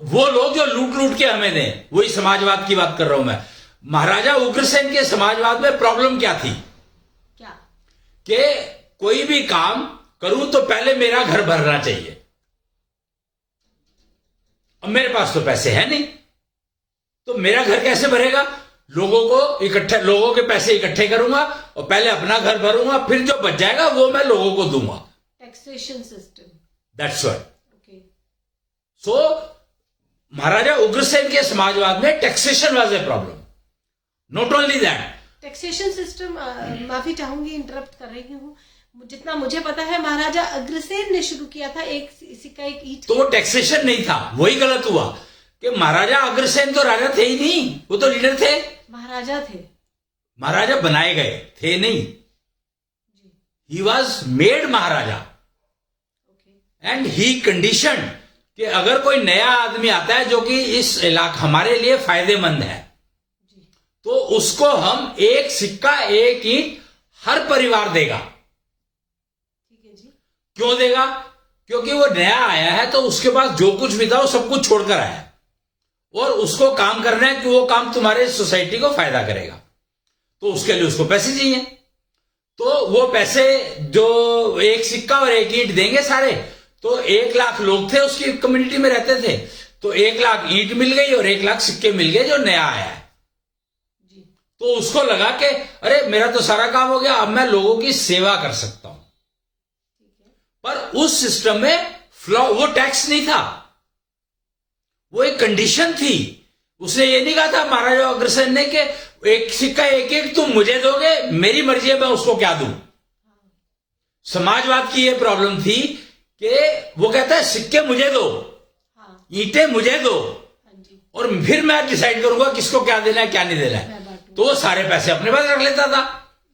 B: वो लोग जो लूट लूट के हमें दें. वही समाजवाद की बात कर रहा हूं मैं. महाराजा उग्रसेन के समाजवाद में प्रॉब्लम क्या थी?
A: क्या?
B: कि कोई भी काम करूं तो पहले मेरा घर भरना चाहिए. अब मेरे पास तो पैसे है नहीं, तो मेरा घर कैसे भरेगा? लोगों के पैसे इकट्ठे करूंगा और पहले अपना घर भरूंगा, फिर जो बच जाएगा वो मैं लोगों को दूंगा.
A: Taxation system.
B: That's what.
A: Okay.
B: So Maharaja Ugrasen के समाजवाद में taxation was a problem, not only that.
A: Taxation system, माफी चाहूंगी इंटरप्ट कर रही हूँ, जितना मुझे पता है महाराजा अग्रसेन ने शुरू किया था एक सिक्का एक ईंट।
B: तो वो टैक्सेशन नहीं था, वही गलत हुआ कि महाराजा अग्रसेन तो राजा थे ही नहीं, वो तो लीडर थे,
A: महाराजा थे,
B: महाराजा बनाए गए थे नहीं। He was made Maharaja and he condition कि अगर कोई नया आदमी आता है जो कि इस इलाके हमारे लिए फायदेमंद है, तो उसको हम एक सिक्का एक ईंट हर परिवार देगा।
A: ठीक है जी।
B: क्यों देगा? क्योंकि वो नया आया है तो उसके पास जो कुछ भी था वो सब कुछ छोड़कर आया है और उसको काम करना है कि वो काम तुम्हारे सोसाइटी को फायदा करेगा, तो उसके लिए उसको पैसे चाहिए। तो वो पैसे जो एक सिक्का और एक ईंट देंगे सारे, तो 1 लाख लोग थे उसकी कम्युनिटी में रहते थे, तो 1 लाख ईंट मिल गई और 1 लाख सिक्के मिल गए जो नया आया है। तो उसको लगा कि अरे मेरा तो सारा काम हो गया, अब मैं लोगों की सेवा कर सकता हूं। पर उस सिस्टम में फ्लॉ, वो टैक्स नहीं था, वो एक कंडीशन थी। उसने ये नहीं कहा था महाराजा अग्रसेन ने कि एक सिक्का एक ईंट तुम मुझे दोगे, मेरी मर्जी है मैं उसको क्या दूं। समाजवाद की ये प्रॉब्लम थी कि वो कहता है सिक्के मुझे दो, ईंटें मुझे दो, और फिर मैं डिसाइड करूंगा किसको क्या देना है क्या नहीं देना है। तो वो सारे पैसे अपने पास रख लेता था।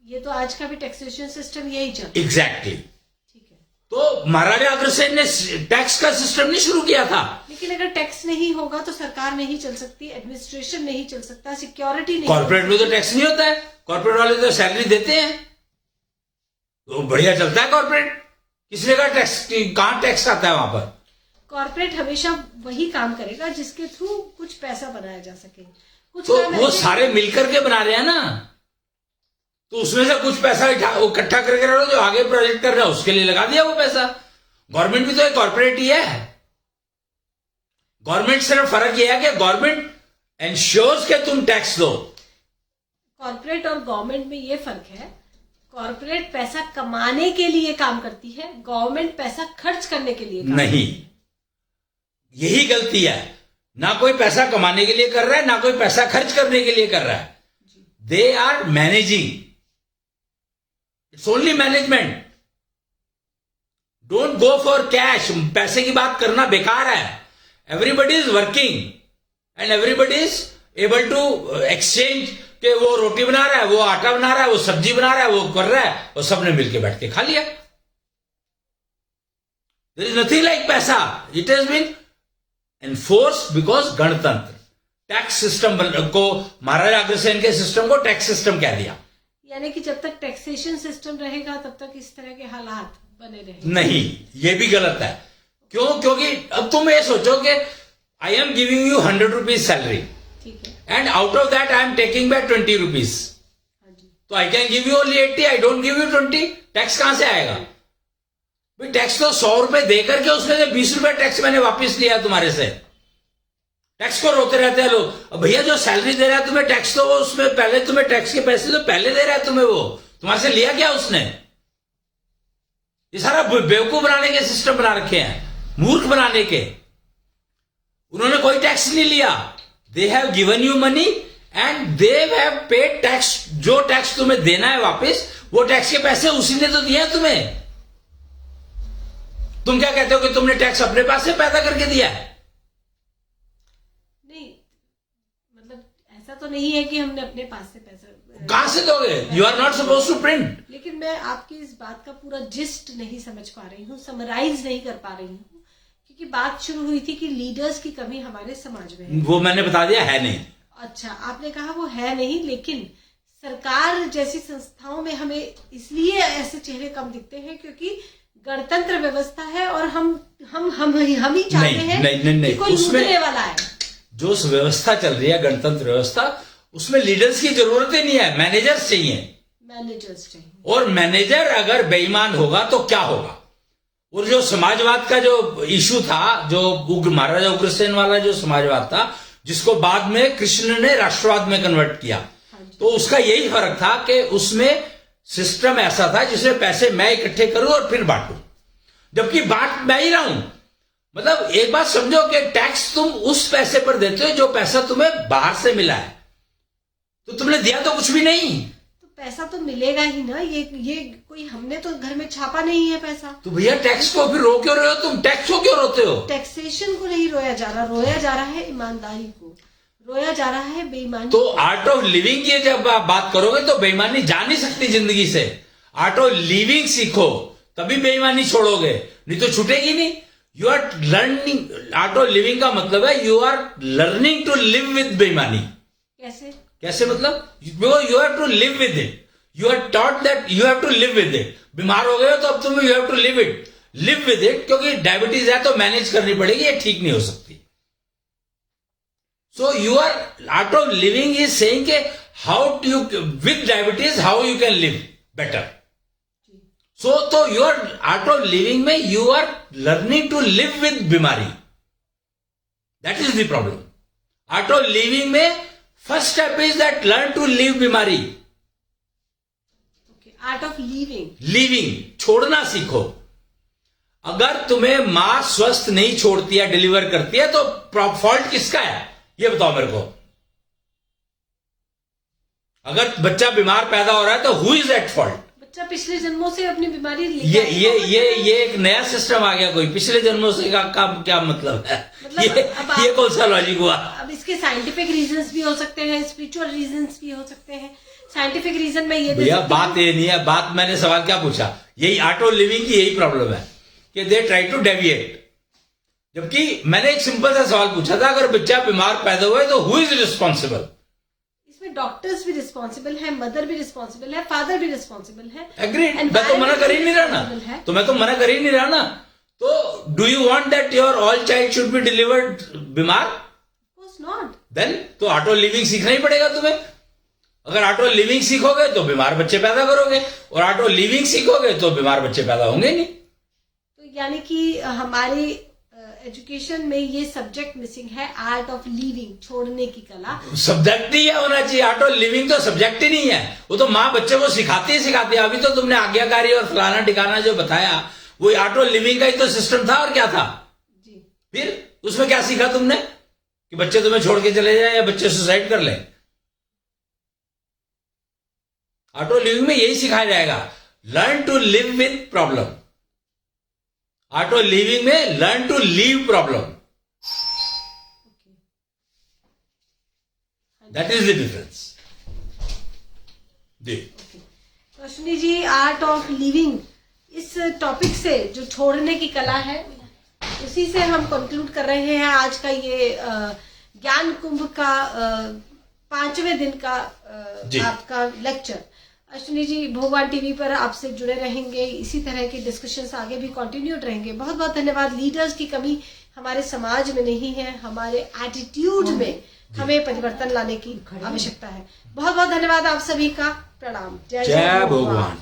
A: ये तो आज का भी टैक्सेशन सिस्टम यही चल।
B: एग्जैक्टली।
A: ठीक है।
B: तो महाराजा अग्रसेन ने टैक्स का सिस्टम नहीं शुरू किया था।
A: लेकिन अगर टैक्स नहीं होगा तो सरकार नहीं चल सकती, एडमिनिस्ट्रेशन नहीं चल सकता, सिक्योरिटी नहीं।
B: कॉर्पोरेट में तो टैक्स नहीं होता है, कॉर्पोरेट वाले तो सैलरी देते हैं, तो बढ़िया चलता है कॉर्पोरेट। किसने कहा टैक्स, कहां टैक्स आता है वहां पर?
A: कॉर्पोरेट हमेशा वही काम करेगा जिसके थ्रू कुछ पैसा बनाया जा सके। कुछ
B: तो
A: काम
B: वो
A: ऐसे-
B: सारे मिलकर के बना रहे हैं ना, तो उसमें से कुछ पैसा इकट्ठा करके रखो, जो आगे प्रोजेक्ट कर रहा है उसके लिए लगा दिया वो पैसा। गवर्नमेंट भी तो एक कॉर्पोरेट ही है। गवर्नमेंट से फर्क यह है कि गवर्नमेंट एंश्योर्स के तुम टैक्स दो।
A: कॉर्पोरेट और गवर्नमेंट में ये फर्क है, कॉर्पोरेट पैसा कमाने के लिए काम करती है, गवर्नमेंट पैसा खर्च करने के लिए काम
B: नहीं, यही गलती है। ना कोई पैसा कमाने के लिए कर रहा है, ना कोई पैसा खर्च करने के लिए कर रहा है। They are managing, it's only management. Don't go for cash. पैसे की बात करना बेकार है। Everybody is working and everybody is able to exchange के वो रोटी बना रहा है, वो आटा बना रहा है, वो सब्जी बना रहा है, वो कर रहा है, और सबने मिलकर बैठ के खा लिया। देयर इज नथिंग लाइक पैसा। It has been enforce because गणतंत्र। टैक्स सिस्टम को, महाराजा अग्रसेन के सिस्टम को टैक्स सिस्टम कह दिया।
A: यानी कि जब तक टैक्सेशन सिस्टम रहेगा तब तक इस तरह के हालात बने रहेंगे।
B: नहीं, ये भी गलत है। क्यों? क्योंकि अब तुम ये सोचो कि I am giving you 100 rupees salary,
A: ठीक है,
B: and out of that I am taking back 20 rupees, तो I can give you only 80, I don't give you 20। Tax कहां से आएगा भाई? टैक्स तो 100 रुपए देकर के उसमें से 20 रुपए टैक्स मैंने वापस लिया तुम्हारे से। टैक्स को रोते रहते हैं लोग। अब भैया जो सैलरी दे रहा है तुम्हें टैक्स, तो वो उसमें पहले तुम्हें टैक्स के पैसे तो पहले दे रहा है तुम्हें, वो तुम्हारे से लिया क्या उसने? ये सारा बेवकूफ बनाने के सिस्टम बना रखे हैं, मूर्ख बनाने के। उन्होंने कोई टैक्स नहीं लिया। They have given you money and they have paid tax. जो टैक्स तुम्हें देना है वापस, वो टैक्स के पैसे उसी ने तो दिए हैं तुम्हें। तुम क्या कहते हो कि तुमने टैक्स अपने पास से पैदा करके दिया है?
A: नहीं, मतलब ऐसा तो नहीं है कि हमने अपने पास से पैसा
B: कहां से दोगे? You are not suppose to print.
A: लेकिन मैं आपकी इस बात का पूरा जिस्ट नहीं समझ पा रही हूँ, समराइज नहीं कर पा रही हूँ, क्योंकि बात शुरू हुई थी कि लीडर्स की कमी हमारे समाज में है।
B: वो मैंने बता दिया है नहीं।
A: अच्छा, आपने कहा वो है नहीं, लेकिन सरकार जैसी संस्थाओं में हमें इसलिए ऐसे चेहरे कम दिखते हैं क्योंकि गणतंत्र व्यवस्था है और हम ही चाहते हैं
B: नहीं,
A: कि कोई लूटने वाला है।
B: जो व्यवस्था चल रही है गणतंत्र व्यवस्था, उसमें लीडर्स की जरूरत ही नहीं है, मैनेजर्स चाहिए।
A: मैनेजर्स चाहिए।
B: और मैनेजर अगर बेईमान होगा तो क्या होगा? और जो समाजवाद का जो इशू था, जो महाराजा उग्रसेन वाला जो समाजवाद था, जिसको बाद में कृष्ण ने राष्ट्रवाद में कन्वर्ट किया, तो उसका यही फर्क था कि उसमें सिस्टम ऐसा था जिसमें पैसे मैं इकट्ठे करूं और फिर बांटूं। जबकि बांट मैं ही रहा हूं। मतलब एक बात समझो कि टैक्स तुम उस पैसे पर देते हो जो पैसा तुम्हें बाहर से मिला है, तो तुमने दिया तो कुछ भी नहीं।
A: तो पैसा तो मिलेगा ही ना, ये कोई हमने तो घर में छापा नहीं है पैसा।
B: तो भैया टैक्स को फिर रो क्यों रहे हो तुम? टैक्स को क्यों रोते हो?
A: टैक्सेशन को नहीं रोया जा रहा है ईमानदारी को, रोया जा रहा है बेईमानी।
B: तो आर्ट ऑफ लिविंग की जब आप बात करोगे तो बेईमानी जा नहीं सकती जिंदगी से। आर्ट ऑफ लिविंग सीखो तभी बेईमानी छोड़ोगे, नहीं तो छूटेगी नहीं। You are learning, art of living का मतलब है you are learning to live with बेईमानी। कैसे मतलब? You have to live with it, you are taught that you have to live with it. बीमार हो गए हो तो अब तुम you have to live with it, क्योंकि डायबिटीज है तो मैनेज करनी पड़ेगी, ये ठीक नहीं हो सकती। So you are, art of living is saying ke how do you, with diabetes, how you can live better. So your art of living में you are learning to live with बीमारी. That is the problem. Art of living में first step is that learn to live बीमारी.
A: Okay, art of living.
B: Living, छोड़ना सीखो। अगर तुम्हें मां स्वस्थ नहीं छोड़ती है, डिलीवर करती है, तो फॉल्ट किसका है ये बताओ मेरे को। अगर बच्चा बीमार पैदा हो रहा है तो हु इज एट फॉल्ट?
A: बच्चा पिछले जन्मों से अपनी बीमारी
B: ये एक नया सिस्टम आ गया, कोई पिछले जन्मों से का क्या मतलब है? ये कौन सा लॉजिक हुआ?
A: अब इसके साइंटिफिक रीजंस भी हो सकते हैं, स्पिरिचुअल रीजंस भी हो सकते हैं। साइंटिफिक रीजन में ये
B: भैया बात ये नहीं है, बात मैंने सवाल क्या पूछा, यही आर्ट ऑफ लिविंग की यही प्रॉब्लम है कि दे ट्राई टू डेविएट। जबकि मैंने एक सिंपल सा सवाल पूछा था, अगर बच्चा बीमार पैदा हुआ है तो हु इज रिस्पॉन्सिबल?
A: इसमें डॉक्टर्स भी रिस्पॉन्सिबल है, मदर भी रिस्पॉन्सिबल है, फादर भी रिस्पॉन्सिबल है।
B: एग्रीड, मैं तो मना कर ही नहीं रहा ना, तो मैं तो मना कर ही नहीं रहा ना। तो do you want that your all child should be delivered बीमार?
A: Of course not.
B: देन तो आर्ट ऑफ लिविंग सीखना ही पड़ेगा तुम्हें। अगर आर्ट ऑफ लिविंग सीखोगे तो बीमार बच्चे पैदा करोगे, और आर्ट ऑफ लिविंग सीखोगे तो बीमार बच्चे पैदा होंगे नहीं।
A: तो यानी कि हमारी एजुकेशन में ये सब्जेक्ट मिसिंग है, आर्ट ऑफ लिविंग, छोड़ने की कला।
B: सब्जेक्ट ही है होना चाहिए, आर्ट ऑफ लिविंग तो सब्जेक्ट ही नहीं है, वो तो माँ बच्चे को सिखाती है। अभी तो तुमने आज्ञाकारी और फलाना ठिकाना जो बताया वो आर्ट ऑफ लिविंग का ही तो सिस्टम था, और क्या था
A: जी।
B: फिर उसमें क्या सीखा तुमने कि बच्चे तुम्हें छोड़ के चले जाए या बच्चे सुसाइड कर ले? आर्ट ऑफ लिविंग में यही सिखाया जाएगा, learn to live with problem. Art of living में learn to leave problem, that is the difference.
A: तो Ashwini ji, art of living इस टॉपिक से जो छोड़ने की कला है, उसी से हम कंक्लूड कर रहे हैं आज का ये ज्ञान कुंभ का 5वें दिन का आपका लेक्चर। अश्विनी जी भगवान टीवी पर आपसे जुड़े रहेंगे, इसी तरह के डिस्कशंस आगे भी कंटिन्यूड रहेंगे। बहुत बहुत धन्यवाद। लीडर्स की कमी हमारे समाज में नहीं है, हमारे एटीट्यूड में हमें परिवर्तन लाने की आवश्यकता है। बहुत बहुत धन्यवाद आप सभी का। प्रणाम।
B: जय भगवान।